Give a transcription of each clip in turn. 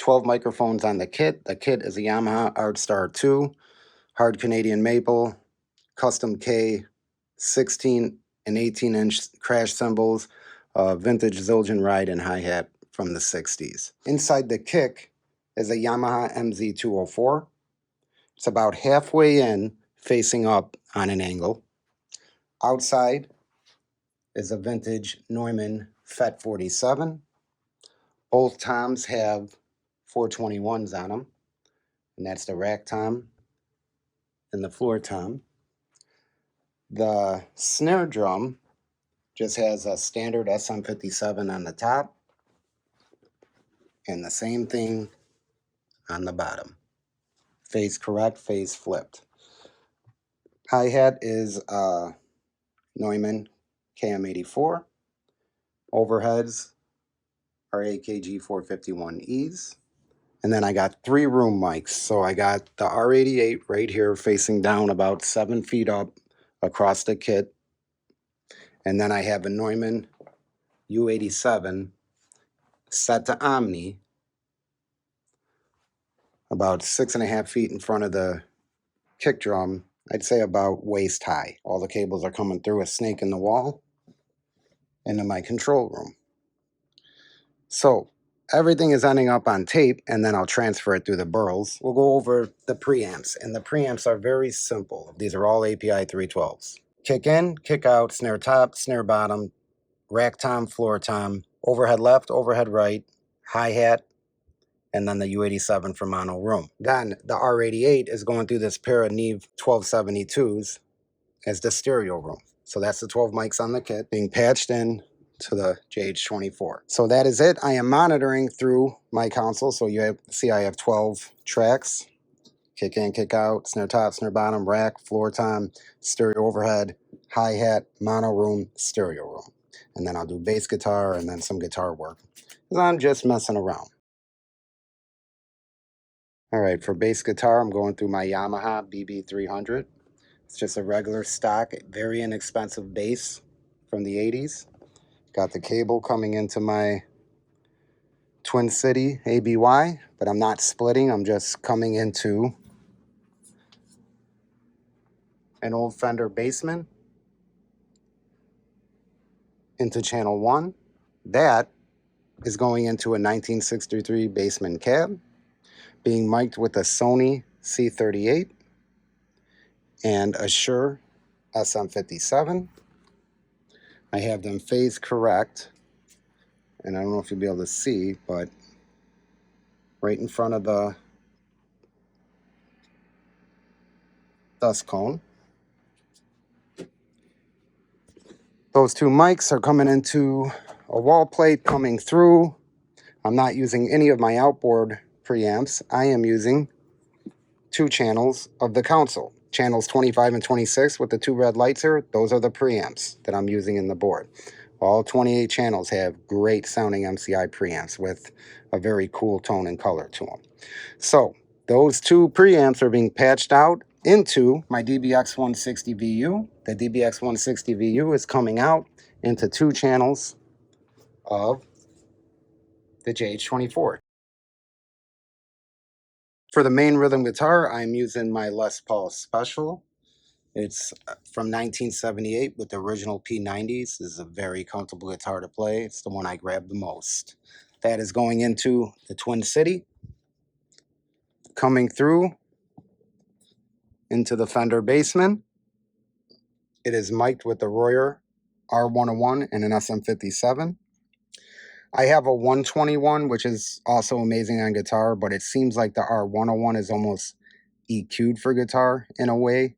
12 microphones on the kit. The kit is a Yamaha Artstar 2, hard Canadian maple, custom K, 16 and 18-inch crash cymbals, vintage Zildjian ride and hi-hat from the 60s. Inside the kick is a Yamaha MZ204. It's about halfway in, facing up on an angle. Outside is a vintage Neumann FET 47. Both toms have 421s on them, and that's the rack tom and the floor tom. The snare drum just has a standard SM57 on the top, and the same thing on the bottom. Phase correct, phase flipped. Hi-hat is Neumann KM84. Overheads are AKG 451Es. And then I got 3 room mics. So I got the R88 right here facing down about 7 feet up across the kit. And then I have a Neumann U87 set to Omni about 6.5 feet in front of the kick drum. I'd say about waist high. All the cables are coming through a snake in the wall into my control room. So everything is ending up on tape, and then I'll transfer it through the burls. We'll go over the preamps, and the preamps are very simple. These are all API 312s. Kick in, kick out, snare top, snare bottom, rack tom, floor tom, overhead left, overhead right, hi-hat, and then the U87 for mono room. Then the R88 is going through this pair of Neve 1272s as the stereo room. So that's the 12 mics on the kit being patched in to the JH24. So that is it. I am monitoring through my console. So you see I have 12 tracks. Kick in, kick out, snare top, snare bottom, rack, floor tom, stereo overhead, hi-hat, mono room, stereo room. And then I'll do bass guitar and then some guitar work, because I'm just messing around. All right, for bass guitar, I'm going through my Yamaha BB300. It's just a regular stock, very inexpensive bass from the 80s. Got the cable coming into my Twin City ABY, but I'm not splitting. I'm just coming into an old Fender Bassman into channel 1. That is going into a 1963 Bassman cab, being mic'd with a Sony C38 and a Shure SM57. I have them phase correct, and I don't know if you'll be able to see, but right in front of the dust cone. Those 2 mics are coming into a wall plate coming through. I'm not using any of my outboard preamps. I am using 2 channels of the console. Channels 25 and 26 with the 2 red lights here, those are the preamps that I'm using in the board. All 28 channels have great sounding MCI preamps with a very cool tone and color to them. So those 2 preamps are being patched out into my DBX 160 VU. The DBX 160 VU is coming out into 2 channels of the JH24. For the main rhythm guitar, I'm using my Les Paul Special. It's from 1978 with the original P90s. This is a very comfortable guitar to play. It's the one I grabbed the most. That is going into the Twin City, coming through into the Fender Bassman. It is mic'd with the Royer R101 and an SM57. I have a 121, which is also amazing on guitar, but it seems like the R101 is almost EQ'd for guitar in a way.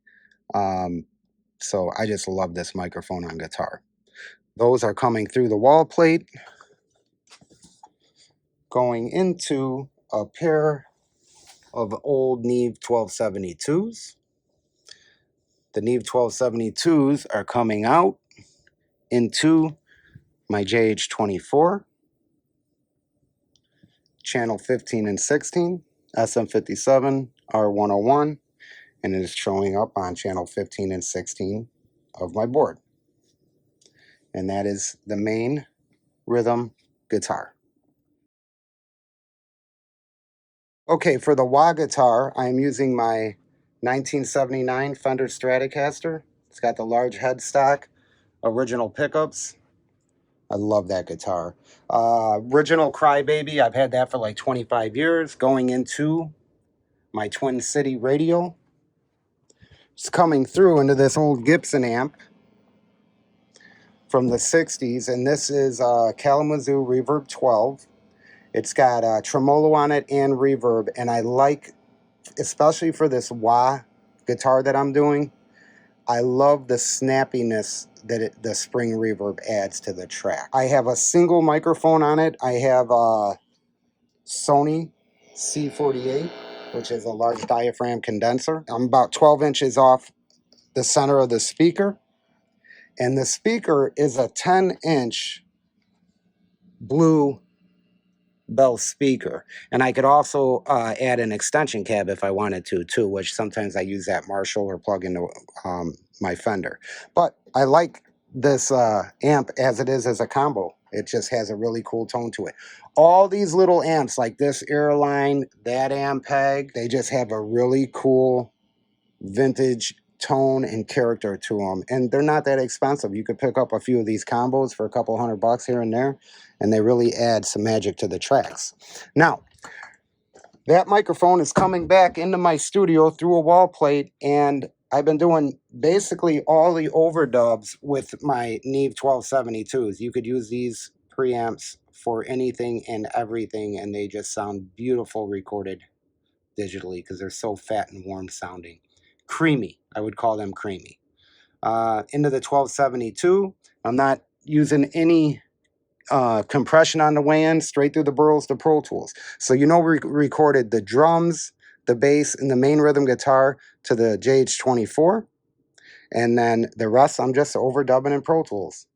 So I just love this microphone on guitar. Those are coming through the wall plate, going into a pair of old Neve 1272s. The Neve 1272s are coming out into my JH24, channel 15 and 16, SM57, R101, and it is showing up on channel 15 and 16 of my board. And that is the main rhythm guitar. Okay, for the wah guitar, I am using my 1979 Fender Stratocaster. It's got the large headstock, original pickups. I love that guitar. Original Crybaby, I've had that for like 25 years. Going into my Twin City radio. It's coming through into this old Gibson amp from the 60s, and this is Kalamazoo Reverb 12. It's got tremolo on it and reverb, and I like, especially for this wah guitar that I'm doing, I love the snappiness that the spring reverb adds to the track. I have a single microphone on it. I have a Sony C48, which is a large diaphragm condenser. I'm about 12 inches off the center of the speaker, and the speaker is a 10-inch blue Bell speaker, and I could also add an extension cab if I wanted to too, which sometimes I use that Marshall or plug into my Fender. But I like this amp as it is as a combo. It just has a really cool tone to it. All these little amps like this Airline, that Ampeg, they just have a really cool vintage tone and character to them, and they're not that expensive. You could pick up a few of these combos for a couple $100 here and there, and they really add some magic to the tracks. Now, that microphone is coming back into my studio through a wall plate, and I've been doing basically all the overdubs with my Neve 1272s. You could use these preamps for anything and everything, and they just sound beautiful recorded digitally because they're so fat and warm sounding. Creamy, I would call them creamy. Into the 1272, I'm not using any compression on the way in, straight through the burls to Pro Tools. So we recorded the drums, the bass, and the main rhythm guitar to the JH24, and then the rest I'm just overdubbing in Pro Tools.